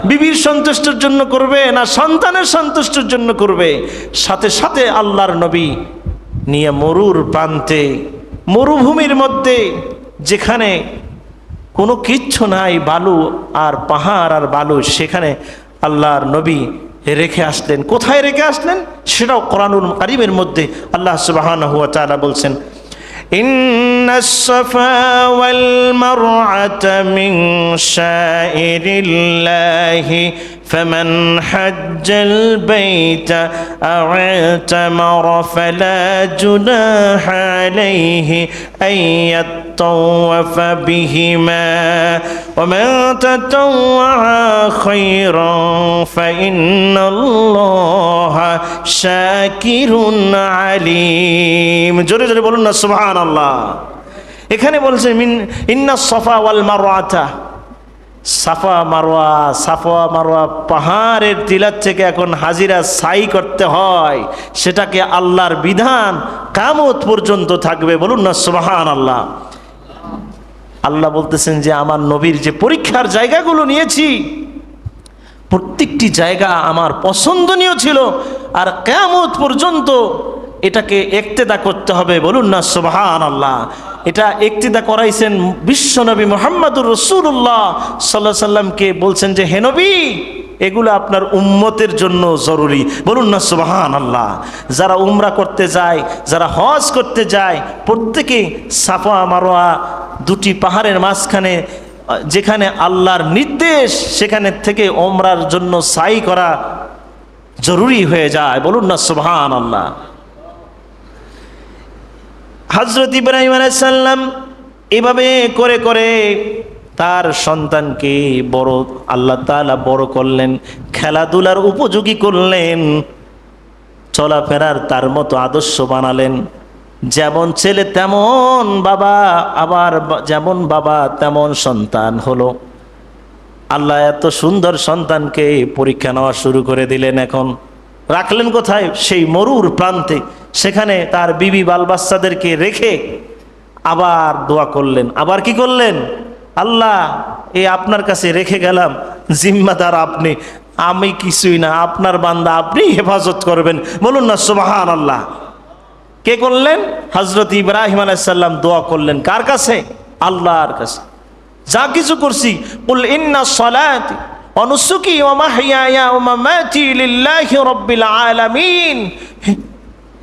S1: বিবির সন্তুষ্টির জন্য করবে না সন্তানের সন্তুষ্টির জন্য করবে? সাথে সাথে আল্লাহর নবী নিয়ে মরুর প্রান্তে, মরুভূমির মধ্যে, যেখানে কোনো কিচ্ছু নাই, বালু আর পাহাড় আর বালু, সেখানে আল্লাহর নবী রেখে আসলেন। কোথায় রেখে আসলেন সেটাও কোরআনুল কারীমের মধ্যে আল্লাহ সুবহানাহু ওয়া তাআলা বলছেন, ইন্নাস সাফা ওয়াল মারওয়াতা মিন শাইরিল্লাহি ফামান হাজ্জাল বাইতা আও তামারা ফালা জুনাহা আলাইহি আইয়াতাওয়াফ বিহিমা ওয়া মান তাতাওয়া খায়রান ফাইন্নাল্লাহা শাকিরুন আলিম। জোরে জোরে বলুন না সুবহানাল্লাহ। এখানে বলছে ইন্নাস সাফা ওয়াল মারওয়াতা। সাফা মারওয়া পাহাড়ের টিলার থেকে এখন হাজিরা সাই করতে হয়। সেটাকে আল্লাহর বিধান কিয়ামত পর্যন্ত থাকবে। বলুন না সুবহানাল্লাহ। আল্লাহ বলতেছেন যে আমার নবীর যে পরীক্ষার জায়গাগুলো নিয়েছি, প্রত্যেকটি জায়গা আমার পছন্দনীয় ছিল। আর কিয়ামত পর্যন্ত এটাকে ইক্তেদা করতে হবে, বলুন না সুবহানাল্লাহ। এটা ইক্তেদা করাইছেন বিশ্বনবী মুহাম্মদুর রাসূলুল্লাহ সাল্লাল্লাহু আলাইহি সাল্লামকে, বলছেন যে হে নবী, এগুলো আপনার উম্মতের জন্য জরুরি, বলুন না সুবহানাল্লাহ। যারা উমরা করতে যায়, যারা হজ করতে যায়, প্রত্যেকে সাফা মারওয়া দুটি পাহাড়ের মাঝখানে যেখানে আল্লাহর নির্দেশ, সেখানে থেকে উমরার জন্য সাই করা জরুরি হয়ে যায়, বলুন না সুবহানাল্লাহ। হযরত ইব্রাহিম আলাইহিস সালাম এভাবে করে করে তার সন্তানকে বড় আল্লাহ তাআলা বড় করলেন, খেলাধুলার উপযোগী করলেন, চলাফেরার তার মতো আদর্শ বানালেন। যেমন ছেলে তেমন বাবা, আবার যেমন বাবা তেমন সন্তান হলো। আল্লাহ এত সুন্দর সন্তানকে পরীক্ষা নেওয়া শুরু করে দিলেন। এখন রাখলেন কোথায়? সেই মরুর প্রান্তে। সেখানে তার বিবি বাল বাচ্চাদেরকে রেখে আবার দোয়া করলেন। আবার কি করলেন? আল্লাহ, এই আপনার কাছে রেখে গেলাম, জিম্মাদার আপনি, আমি কিছুই না, আপনার বান্দা, আপনি হেফাজত করবেন, বলুন না সুবহানাল্লাহ। কে করলেন? হযরত ইব্রাহিম আলাইহিস সালাম দোয়া করলেন। কার কাছে? আল্লাহর কাছে। যা কিছু করছি, কুল ইন্না সলাতি ওয়া নুসুকি ওয়া মাহইয়ায়া ওয়া মামাতি লিল্লাহি রাব্বিল আলামিন।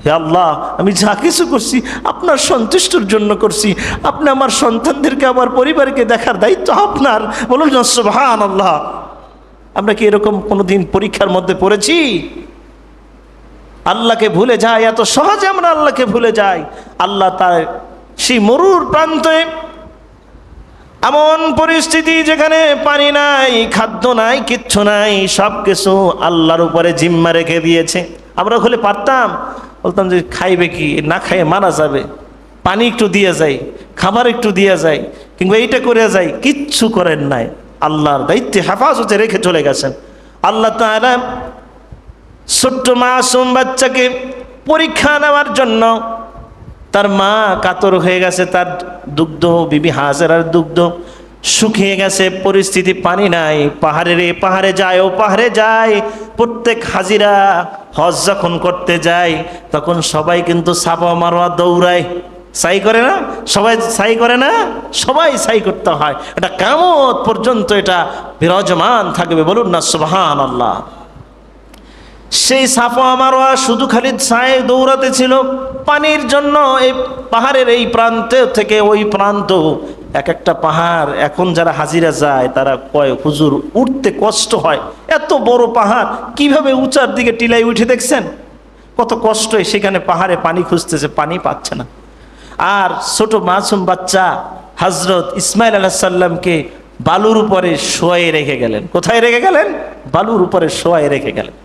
S1: হে আল্লাহ, আমি যা কিছু করছি আপনার সন্তুষ্টির জন্য করছি। আপনি আমার সন্তানদেরকে, আমার পরিবারকে দেখার দায়িত্ব আপনার, বলুন না সুবহানাল্লাহ। আমরা কি এরকম কোনোদিন পরীক্ষার মধ্যে পড়েছি? আল্লাহকে ভুলে যাই, এত সহজে আমরা আল্লাহকে ভুলে যাই। আল্লাহ তার সেই মরুর প্রান্তে এমন পরিস্থিতি যেখানে পানি নাই, খাদ্য নাই, কিচ্ছু নাই, সব কিছু আল্লাহর উপরে জিম্মা রেখে দিয়েছে। আমরা হলে পারতাম, বলতাম যে খাইবে কি, না খাইয়ে মারা যাবে, পানি একটু দিয়ে যাই, খাবার একটু দিয়ে যাই, কিংবা এইটা করে যাই। কিচ্ছু করেন নাই, আল্লাহর দায়িত্বে হেফাজতে রেখে চলে গেছেন। আল্লাহ তাআলা ছোট্ট মাসুম বাচ্চাকে পরীক্ষা নেওয়ার জন্য, তার মা কাতর হয়ে গেছে, তার দুগ্ধ, বিবি হাজেরার দুগ্ধ শুকিয়ে গেছে, পরিস্থিতি পানি নাই, পাহাড়ের এ পাহাড়ে যায়, ও পাহাড়ে যায়। প্রত্যেক হাজিরা হজ যখন করতে যায়, তখন সবাই কিন্তু সাফা মারওয়া দৌড়ায়, সাই করে না? সবাই সাই করে না? সবাই সাই করতে হয়। এটা কিয়ামত পর্যন্ত এটা বিরাজমান থাকবে, বলুন না সুবহানাল্লাহ। সেই সাফা মারওয়া শুধু খালি সাই দৌড়াতে ছিল পানির জন্য। এই পাহাড়ের এই প্রান্ত থেকে ওই প্রান্ত, এক একটা পাহাড়, এখন যারা হাজিরা যায় তারা কয়, হুজুর উঠতে কষ্ট হয়, এত বড় পাহাড় কিভাবে উঁচার দিকে টিলাই উঠে দেখছেন? কত কষ্ট, সেখানে পাহাড়ে পানি খুঁজতেছে, পানি পাচ্ছে না। আর ছোট মাসুম বাচ্চা হযরত ইসমাইল আলাইহিস সালামকে বালুর উপরে শোয়ায়ে রেখে গেলেন। কোথায় রেখে গেলেন? বালুর উপরে শোয়ায়ে রেখে গেলেন।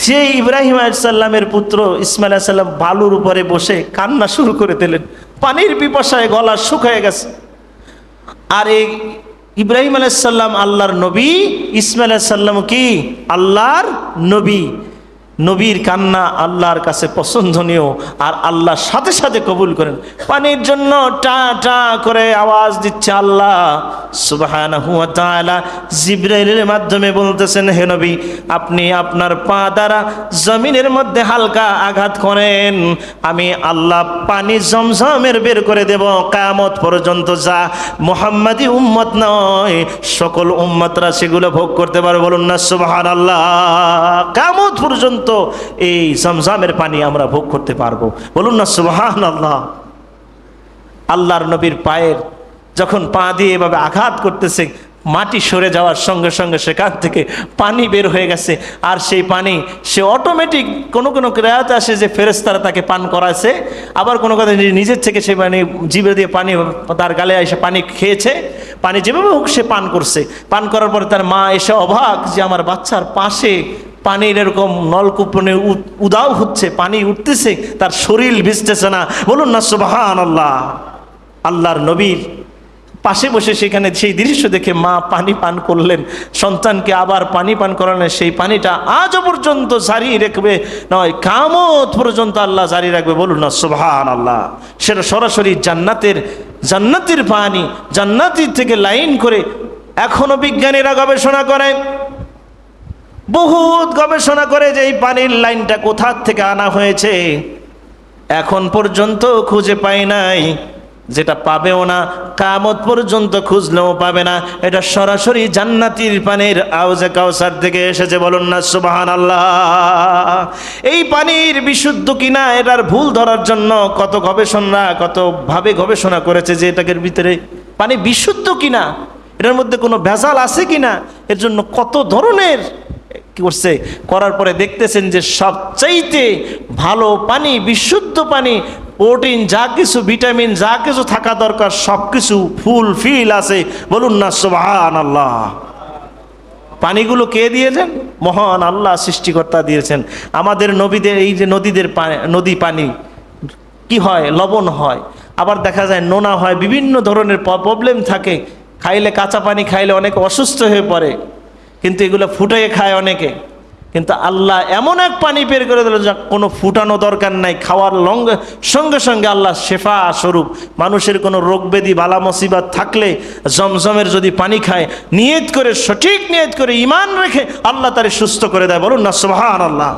S1: সেই ইব্রাহিম আলাইহিস সালামের পুত্র ইসমাইল আলাইহিস সালাম বালুর উপরে বসে কান্না শুরু করে দিলেন, পানির পিপাসায় গলা শুকিয়ে গেছে। আর এই ইব্রাহিম আলাইহিস সালাম আল্লাহর নবী, ইসমাইল আলাইহিস সালাম কি আল্লাহর নবী। নবীর কান্না আল্লাহর কাছে পছন্দনীয়, আর আল্লাহ সাথে সাথে কবুল করেন। পানির জন্য টা টা করে আওয়াজ দিচ্ছে আল্লাহ সুবহানাহু ওয়া তাআলা। জিবরাইলের মাধ্যমে বলতেছেন, হে নবী, আপনি আপনার পা দ্বারা জমিনের মধ্যে হালকা আঘাত করেন, আমি আল্লাহ পানি জমজমের বের করে দেব। কিয়ামত পর্যন্ত যা মুহাম্মাদি উম্মত নয়, সকল উম্মতরা সেগুলো ভোগ করতে পারবে, বলুন না সুবহানাল্লাহ। কিয়ামত পর্যন্ত এই জমজমের পানি আমরা ভোগ করতে পারবো, বলুন না সুবহানাল্লাহ। আল্লাহর নবীর পায়ের যখন পা দিয়ে এভাবে আঘাত করতেছে, মাটি সরে যাওয়ার সঙ্গে সঙ্গে সেখান থেকে পানি বের হয়ে গেছে। আর সেই পানি সে অটোমেটিক, কোনো কোনো কিরায়াতে আসে যে ফেরেশতারা তাকে পান করাছে, আবার কোনো কথা নিজের থেকে সে পানি জিভে দিয়ে পানি তার গালে এসে পানি খেয়েছে, পানি যেভাবে হোক সে পান করছে। পান করার পরে তার মা এসে অবাক যে আমার বাচ্চার পাশে পানির এরকম নলকূপনে উদাও হচ্ছে, পানি উঠতেছে, তার শরীর ভিজতেছে না, বলুন না সুবহানাল্লাহ। আল্লাহর নবীর পাশে বসে সেখানে সেই দৃশ্য দেখে মা পানি পান করলেন, সন্তানকে আবার পানি পান করালেন। সেই পানিটা আজও পর্যন্ত জারি রাখবে নয়, কিয়ামত পর্যন্ত আল্লাহ জারি রাখবে, বলুন না সুবহানাল্লাহ। সেটা সরাসরি জান্নাতের পানি, জান্নাতের থেকে লাইন করে। এখনো বিজ্ঞানীরা গবেষণা করে, বহুত গবেষণা করে যে এই পানির লাইনটা কোথা থেকে আনা হয়েছে। এখন পর্যন্ত খুঁজে পাই নাই, যেটা পাবেও না, কিয়ামত পর্যন্ত খুঁজলেও পাবে না। এটা সরাসরি জান্নাতির পানির আওজে কাউসার থেকে এসেছে, বলুন না সুবহানাল্লাহ। এই পানির বিশুদ্ধ কিনা এটার ভুল ধরার জন্য কত গবেষণা, কতভাবে গবেষণা করেছে যে এটাকে ভিতরে পানি বিশুদ্ধ কিনা, এটার মধ্যে কোনো ভেজাল আছে কিনা, এর জন্য কত ধরনের কি করছে, করার পরে দেখতেছেন যে সবচাইতে ভালো পানি, বিশুদ্ধ পানি, প্রোটিন যা কিছু, ভিটামিন যা কিছু থাকা দরকার সব কিছু ফুলফিল আছে, বলুন না সুবহানাল্লাহ। পানিগুলো কে দিয়েছেন? মহান আল্লাহ সৃষ্টিকর্তা দিয়েছেন। আমাদের নবীদের এই যে নদী পানি কি হয়, লবণ হয়, আবার দেখা যায় নোনা হয়, বিভিন্ন ধরনের প্রবলেম থাকে। খাইলে, কাঁচা পানি খাইলে অনেকে অসুস্থ হয়ে পড়ে, কিন্তু এগুলো ফুটাইয়ে খায় অনেকে। কিন্তু আল্লাহ এমন এক পানি বের করে দিল যা কোনো ফুটানো দরকার নাই, খাওয়ার সঙ্গে সঙ্গে আল্লাহ শেফা স্বরূপ। মানুষের কোনো রোগ ব্যাধি বালা মুসিবত থাকলে জমজমের যদি পানি খায়, নিয়ত করে, সঠিক নিয়ত করে, ঈমান রেখে, আল্লাহ তারে সুস্থ করে দেয়, বলুন না সুবহানাল্লাহ।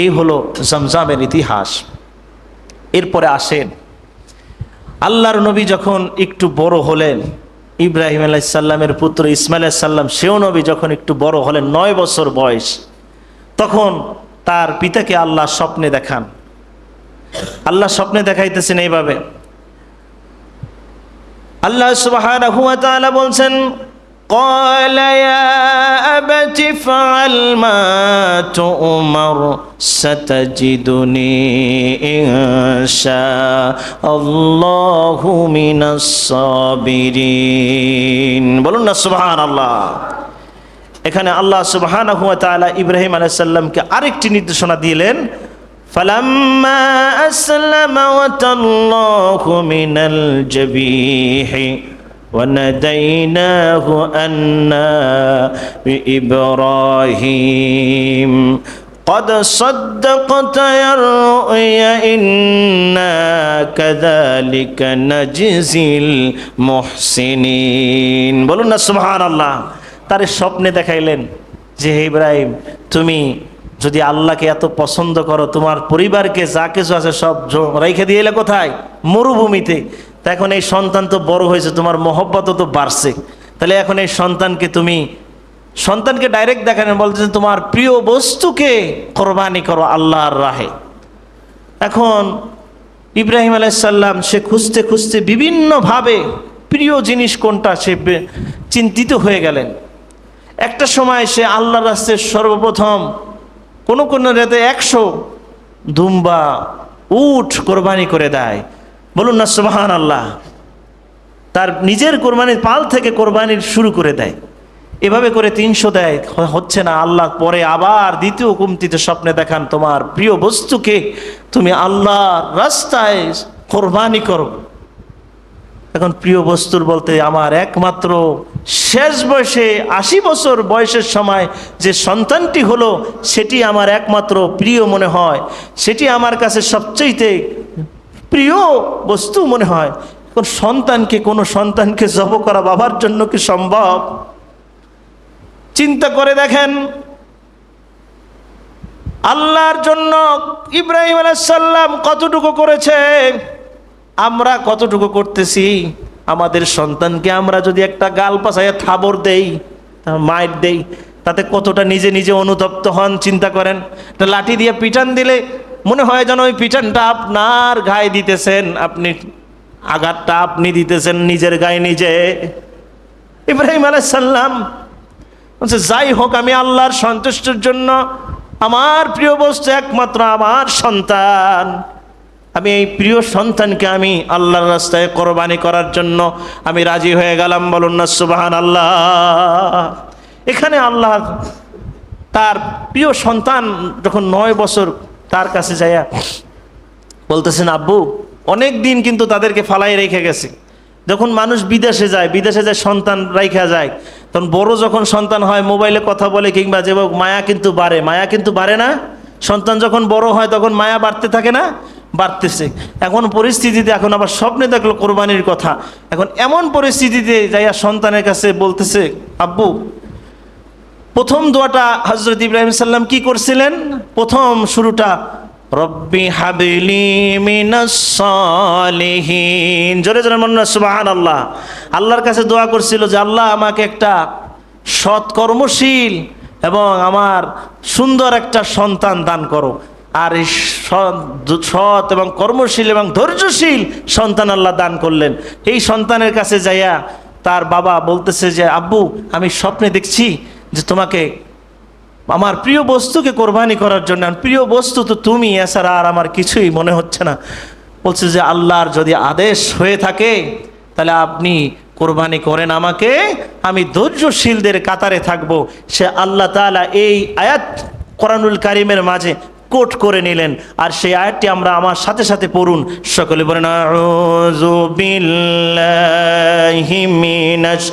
S1: এই হলো জমজমের ইতিহাস। এরপরে আসেন, আল্লাহর নবী যখন একটু বড় হলেন, ইব্রাহিম আলাইহিস সালামের পুত্র ইসমাইল আলাইহিস সালাম, সেও নবী যখন একটু বড় হলেন, 9 বছর বয়স, তখন তার পিতাকে আল্লাহ স্বপ্নে দেখান। আল্লাহ স্বপ্নে দেখাইতেছেন এইভাবে, আল্লাহ সুবহানাহু ওয়া তাআলা বলছেন, قال يا أبت افعل ما تؤمر ستجدني إن شاء الله من الصابرين, বলুন না সুবহানাল্লাহ। এখানে আল্লাহ সুবহানাহু ওয়া তাআলা ইব্রাহিম আলাইহিস সালামকে আরেকটি নির্দেশনা দিলেন, فلما أسلم وتله من الجبين وَنَدَيْنَاهُ أَنَّا بِإِبْرَاهِيمَ قَدْ صَدَّقْتَ الرُّؤْيَا إِنَّا كَذَلِكَ نَجْزِي الْمُحْسِنِينَ, বলুন না সুবহানাল্লাহ। তার স্বপ্নে দেখাইলেন যে হে ইব্রাহিম, তুমি যদি আল্লাহকে এত পছন্দ করো, তোমার পরিবারকে যা কিছু আছে সব রেখে দিয়ে এলে কোথায়? মরুভূমিতে। তা এখন এই সন্তান তো বড় হয়েছে, তোমার মহব্বতও তো বাড়ছে, তাহলে এখন এই সন্তানকে ডাইরেক্ট দেখানো, বলতেছেন তোমার প্রিয় বস্তুকে কোরবানি করো আল্লাহর রাহে। এখন ইব্রাহিম আলাইহিস সালাম সে খুঁজতে খুঁজতে বিভিন্নভাবে প্রিয় জিনিস কোনটা সে চিন্তিত হয়ে গেলেন। একটা সময় সে আল্লাহর রাস্তায় সর্বপ্রথম কোন রাতে 100 দুম্বা, উট কোরবানি করে দেয়, বলুন না সুবহানাল্লাহ। তার নিজের কোরবানির পাল থেকে কোরবানির শুরু করে দেয়। এভাবে করে 300 দেয়, হচ্ছে না। আল্লাহ পরে আবার দ্বিতীয় কুমতিতে স্বপ্নে দেখান, তোমার প্রিয় বস্তুকে তুমি আল্লাহর রাস্তায় কোরবানি করো। এখন প্রিয় বস্তুর বলতে আমার একমাত্র শেষ বয়সে 80 বছর বয়সের সময় যে সন্তানটি হলো, সেটি আমার একমাত্র প্রিয় মনে হয়, সেটি আমার কাছে সবচেয়ে প্রিয় বস্তু মনে হয়। কোন সন্তানকে জব করা বাবার জন্য কি সম্ভব? চিন্তা করে দেখেন, আল্লাহর জন্য ইব্রাহিম আলাইহিস সালাম কতটুকু করেছে, আমরা কতটুকু করতেছি। আমাদের সন্তানকে আমরা যদি একটা গাল পাছায় থাবর দেই, মাইর দেই, তাতে কতটা নিজে নিজে অনুতপ্ত হন চিন্তা করেন। একটা লাঠি দিয়ে পিটান দিলে মনে হয় যেন ওই পিটানটা আপনার গায়ে দিতেছেন, আপনি আঘাতটা আপনি দিতেছেন নিজের গায়ে নিজে। ইব্রাহিম আলাইহিস সালাম বলছে, যাই হোক, আমি আল্লাহর সন্তুষ্টির জন্য আমার প্রিয় বস্তু একমাত্র আমার সন্তান, আমি এই প্রিয় সন্তানকে আমি আল্লাহর রাস্তায় কোরবানি করার জন্য আমি রাজি হয়ে গেলাম, বলুন না সুবহানাল্লাহ। এখানে আল্লাহ তার প্রিয় সন্তান যখন 9 বছর তার কাছে যাইয়া বলতেছেন, আব্বু, অনেক দিন কিন্তু তাদেরকে ফালাই রেখে গেছে। যখন মানুষ বিদেশে যায় সন্তান রাইখা যায়, তখন বড় যখন সন্তান হয় মোবাইলে কথা বলে কিংবা যে মায়া কিন্তু বাড়ে না। সন্তান যখন বড় হয় তখন মায়া বাড়তে থাকে না, বাড়তেছে। এখন পরিস্থিতিতে এখন আবার স্বপ্নে দেখলো কোরবানির কথা। এখন এমন পরিস্থিতিতে যাইয়া সন্তানের কাছে বলতেছে, আব্বু, প্রথম দোয়াটা হযরত ইব্রাহিম সাল্লাম কি করছিলেন? প্রথম শুরুটা রব্বি হাবলি মিনাস সালিহিন। জোরে জোরে মনে সুবহানাল্লাহ। আল্লাহর কাছে দোয়া করছিল যে আল্লাহ আমাকে একটা সৎ কর্মশীল এবং আমার সুন্দর একটা সন্তান দান করো। আর এই সৎ এবং কর্মশীল এবং ধৈর্যশীল সন্তান আল্লাহ দান করলেন। এই সন্তানের কাছে যাইয়া তার বাবা বলতেছে যে আব্বু, আমি স্বপ্নে দেখছি যে তোমাকে আমার প্রিয় বস্তুকে কোরবানি করার জন্য, প্রিয় বস্তু তো তুমি, এছাড়া আর আমার কিছুই মনে হচ্ছে না। বলছে যে আল্লাহর যদি আদেশ হয়ে থাকে তাহলে আপনি কোরবানি করেন আমাকে, আমি ধৈর্যশীলদের কাতারে থাকবো। সে আল্লাহ তাআলা এই আয়াত কোরআনুল কারীমের মাঝে কোট করে নিলেন। আর সেই আয়াতটি আমরা আমার সাথে সাথে পড়ুন, সকলে বলেন আউযু বিল্লাহি মিনাশ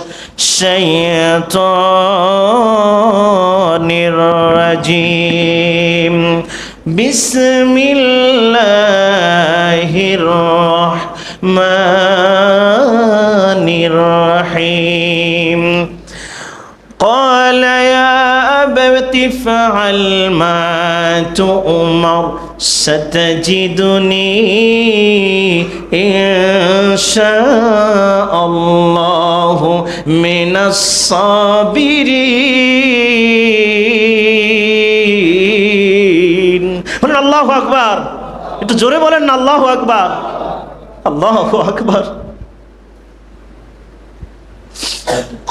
S1: শাইতানির রাজিম, বিসমিল্লাহির রাহমানির রাহিম। قال يا أبت افعل ما تؤمر ستجدني إن شاء الله من الصابرين। বলেন আল্লাহু আকবার। একটু জোরে বলেন না আল্লাহু আকবার। আল্লাহু আকবার।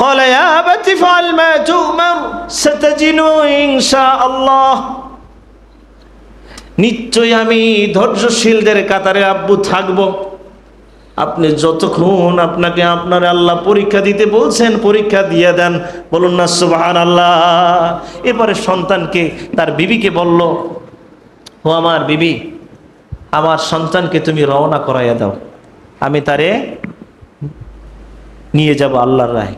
S1: قال يا أبت افعل ما تؤمر ستجدني إن شاء الله। নিশ্চয় আমি ধৈর্যশীলদের কাতারে আব্বু থাকব। আপনি যতক্ষণ আপনাকে আপনার আল্লাহ পরীক্ষা দিতে বলছেন পরীক্ষা দিয়ে দেন, বলুন না সুবহানাল্লাহ। এরপরে সন্তানকে তার বিবিকে বলল, ও আমার বিবি, আমার সন্তানকে তুমি রওনা করাইয়া দাও, আমি তারে নিয়ে যাব আল্লাহর রাহে।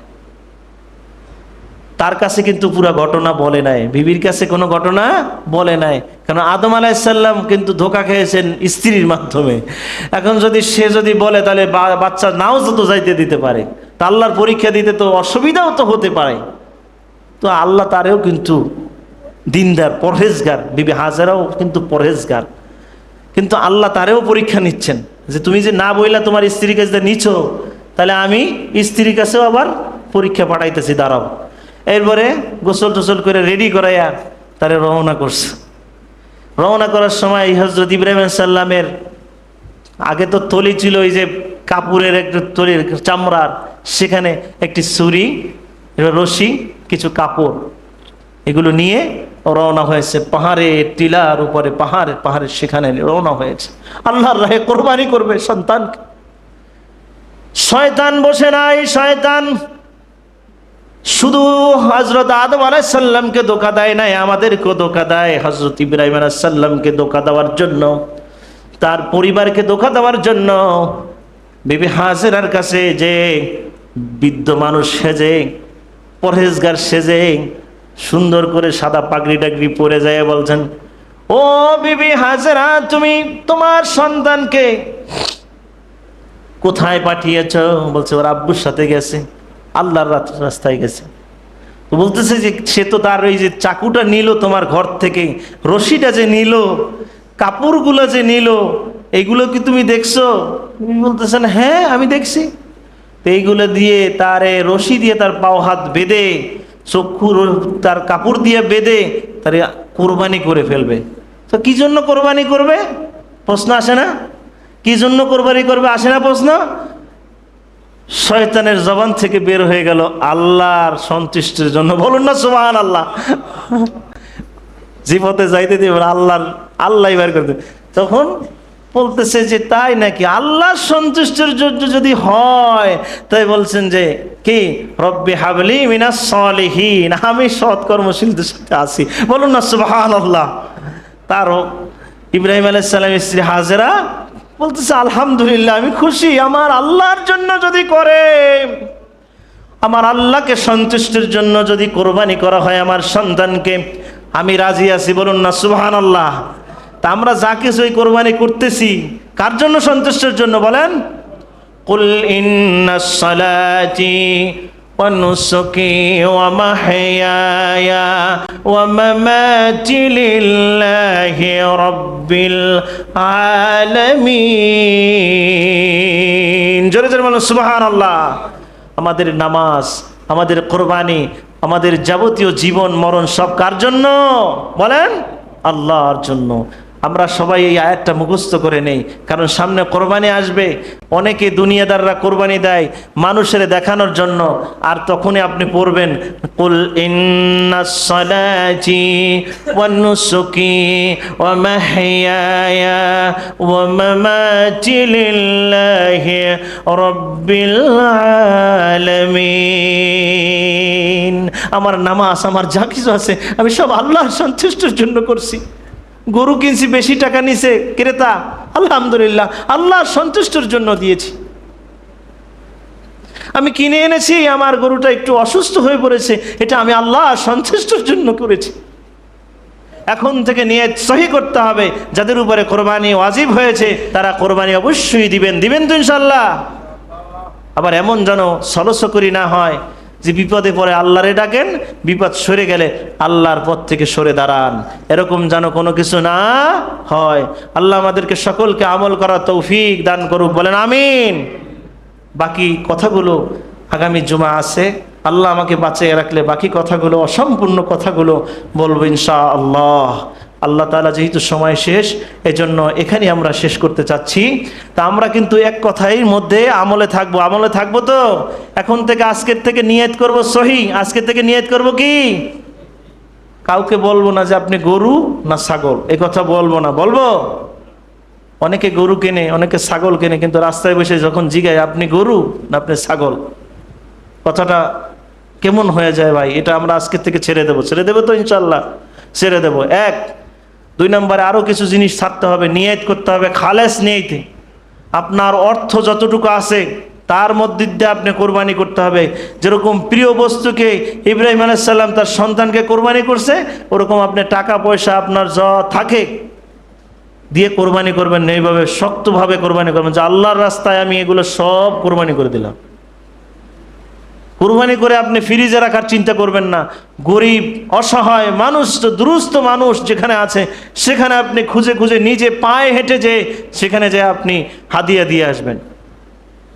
S1: তার কাছে কিন্তু পুরো ঘটনা বলে নাই, বিবির কাছে কোনো ঘটনা বলে নাই, কারণ আদম আলাইহিস সালাম কিন্তু ধোঁকা খেয়েছেন স্ত্রীর মাধ্যমে। এখন যদি সে যদি বলে তাহলে বাচ্চা নাও তো যাইতে দিতে পারে, তা আল্লাহর পরীক্ষা দিতে তো অসুবিধাও তো হতে পারে। তো আল্লাহ তারেও কিন্তু দিনদার, পরহেজগার, বিবি হাজেরাও কিন্তু পরহেজগার, কিন্তু আল্লাহ তারেও পরীক্ষা নিচ্ছেন যে তুমি যে না বইলা তোমার স্ত্রীর কাছে নিছো, তাহলে আমি স্ত্রীর কাছেও আবার পরীক্ষা পাঠাইতেছি, দাঁড়াও। এরপরে গোসল টোসল করে রেডি করাইয়া তারে রওনা করছে। রওনা করার সময় হযরত ইব্রাহিম আলাইহিস সালামের আগে তো তলি ছিল, ওই যে কাপড়ের একটা তলির চামড়ার, সেখানে একটি ছুরি, রশি, কিছু কাপড়, এগুলো নিয়ে রওনা হয়েছে পাহাড়ে, টিলার উপরে, পাহাড়ের সেখানে রওনা হয়েছে আল্লাহর রাহে কোরবানি করবে সন্তানকে। শয়তান বসে নাই, শয়তান শুধু হযরত আদম আলাইহিস সালামকে ধোঁকা দেয় নাই, আমাদেরকেও ধোঁকা দেয়। হযরত ইব্রাহিম আলাইহিস সালামকে ধোঁকা দেওয়ার জন্য, তার পরিবারকে ধোঁকা দেওয়ার জন্য বিবি হাজেরার কাছে যে বৃদ্ধ মানুষ সেজে, পরহেজগার সেজে, সুন্দর করে সাদা পাগড়ি টাগড়ি পরে যায় বলছেন, ও বিবি হাজেরা, তুমি তোমার সন্তানকে কোথায় পাঠিয়েছ? বলছে ওর আব্বুর সাথে গেছে, আল্লাহর রাস্তায় গেছে। তো বলতেছে যে সে তো তার ওই যে চাকুটা নিল তোমার ঘর থেকে, রশিটা যে নিল, কাপড়গুলো যে নিল, এইগুলো কি তুমি দেখছো? তুমি বলতেছেন হ্যাঁ আমি দেখছি। তো এইগুলো দিয়ে তারে রশি দিয়ে তার পাও হাত বেঁধে, চক্ষু তার কাপড় দিয়ে বেঁধে তারে কোরবানি করে ফেলবে। তো কি জন্য কোরবানি করবে? প্রশ্ন আসে না? কি জন্য কোরবানি করবে আসে না প্রশ্ন? শয়তানের জবান থেকে বের হয়ে গেল আল্লাহর সন্তুষ্টির জন্য, বলুন না সুবহানাল্লাহ। জীবতে যাইতে দিবেন আল্লাহ বের করতে, তখন বলতেছে যে তাই নাকি, আল্লাহর সন্তুষ্টির জন্য যদি হয় তাই বলছেন যে কি, রব্বি হাবলি মিনাস সালিহিন, আমি সৎকর্মশীলদের সাথে আছি, বলুন না সুবহানাল্লাহ। তারও ইব্রাহিম আলাইহিস সালামের স্ত্রী হাজেরা বলতেছে আলহামদুলিল্লাহ, আমি খুশি, আমার আল্লাহর জন্য যদি করে, আমার আল্লাহকে সন্তুষ্টির জন্য যদি কোরবানি করা হয় আমার সন্তানকে, আমি রাজি আছি, বলুন না সুবহানাল্লাহ। তা আমরা যা কিছুই কোরবানি করতেছি কার জন্য? সন্তুষ্টির জন্য। বলেন কুল ইন্নাস সালাতি ونسكي ومحياي ومماتي لله رب العالمين জোরে জোরে বলুন সুবহানাল্লাহ। আমাদের নামাজ, আমাদের কোরবানি, আমাদের যাবতীয় জীবন মরণ সব কার জন্য বলেন? আল্লাহর জন্য। আমরা সবাই এই আয়াতটা মুখস্থ করে নেই, কারণ সামনে কোরবানি আসবে। অনেকে দুনিয়াদাররা কোরবানি দেয় মানুষের দেখানোর জন্য, আর তখনই আপনি পড়বেন কুল ইন্নাস সালাতি ওয়ান নুসুকি ওয়া মাহইয়ায়া ওয়া মামাতি লিল্লাহি রাব্বিল আলামিন। আমার নামাজ, আমার যা কিছু আছে আমি সব আল্লাহর সন্তুষ্টির জন্য করছি। গরু কিনছি, বেশি টাকা নিছে ক্রেতা, আলহামদুলিল্লাহ আল্লাহর সন্তুষ্টির জন্য দিয়েছি। আমি কিনে এনেছি, আমার গরুটা একটু অসুস্থ হয়ে পড়েছে, এটা আমি আল্লাহর সন্তুষ্টির জন্য করেছি। এখন থেকে নিয়ত সহি করতে হবে। যাদের উপরে কোরবানি ওয়াজিব হয়েছে তারা কোরবানি অবশ্যই দিবেন তো ইনশাআল্লাহ। আবার এমন যেন সলসকরি না হয় যে বিপদে পড়ে আল্লাহরে ডাকেন, বিপদ সরে গেলে আল্লাহর পথ থেকে সরে দাঁড়ান, এরকম যেন কোনো কিছু না হয়। আল্লাহ আমাদেরকে সকলকে আমল করার তৌফিক দান করুক, বলেন আমিন। বাকি কথাগুলো আগামী জুমা আছে, আল্লাহ আমাকে বাঁচিয়ে রাখলে বাকি কথাগুলো, অসম্পূর্ণ কথাগুলো বলবো ইনশাআল্লাহ। আল্লাহ তাআলা যেহেতু সময় শেষ, এজন্য এখানে আমরা শেষ করতে চাচ্ছি। তা আমরা কিন্তু এক কথার মধ্যে আমলে থাকবো তো। এখন থেকে আজকের থেকে নিয়ত করব সহি, আজকের থেকে নিয়ত করব কি, কাউকে বলবো না যে আপনি গরু না ছাগল, এই কথা বলবো না। বলবো অনেকে গরু কেনে, অনেকে ছাগল কেনে, কিন্তু রাস্তায় বসে যখন জিগায় আপনি গরু না আপনি ছাগল, কথাটা কেমন হয়ে যায় ভাই। এটা আমরা আজকের থেকে ছেড়ে দেবো তো ইনশাল্লাহ, ছেড়ে দেবো। 1 2 নম্বরে আরো কিছু জিনিস ছাড়তে হবে, নিয়ত করতে হবে খালেস নিয়তে। আপনার অর্থ যতটুকু আছে তার মধ্যে দিয়ে আপনি কোরবানি করতে হবে। যেরকম প্রিয় বস্তুকে ইব্রাহিম আলাইহিস সালাম তার সন্তানকে কোরবানি করছে, ওরকম আপনি টাকা পয়সা আপনার যা থাকে দিয়ে কোরবানি করবেন। এইভাবে শক্তভাবে কোরবানি করবেন যে আল্লাহর রাস্তায় আমি এগুলো সব কোরবানি করে দিলাম। কুরবানি করে আপনি ফ্রিজে রাখার চিন্তা করবেন না। গরিব অসহায় মানুষ, দুরুস্ত মানুষ যেখানে আছে সেখানে আপনি খুঁজে নিজে পায়ে হেঁটে যেয়ে সেখানে যেয়ে আপনি হাদিয়া দিয়ে আসবেন।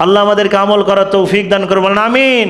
S1: আল্লাহ আমাদেরকে আমল করার তৌফিক দান করবেন, আমিন।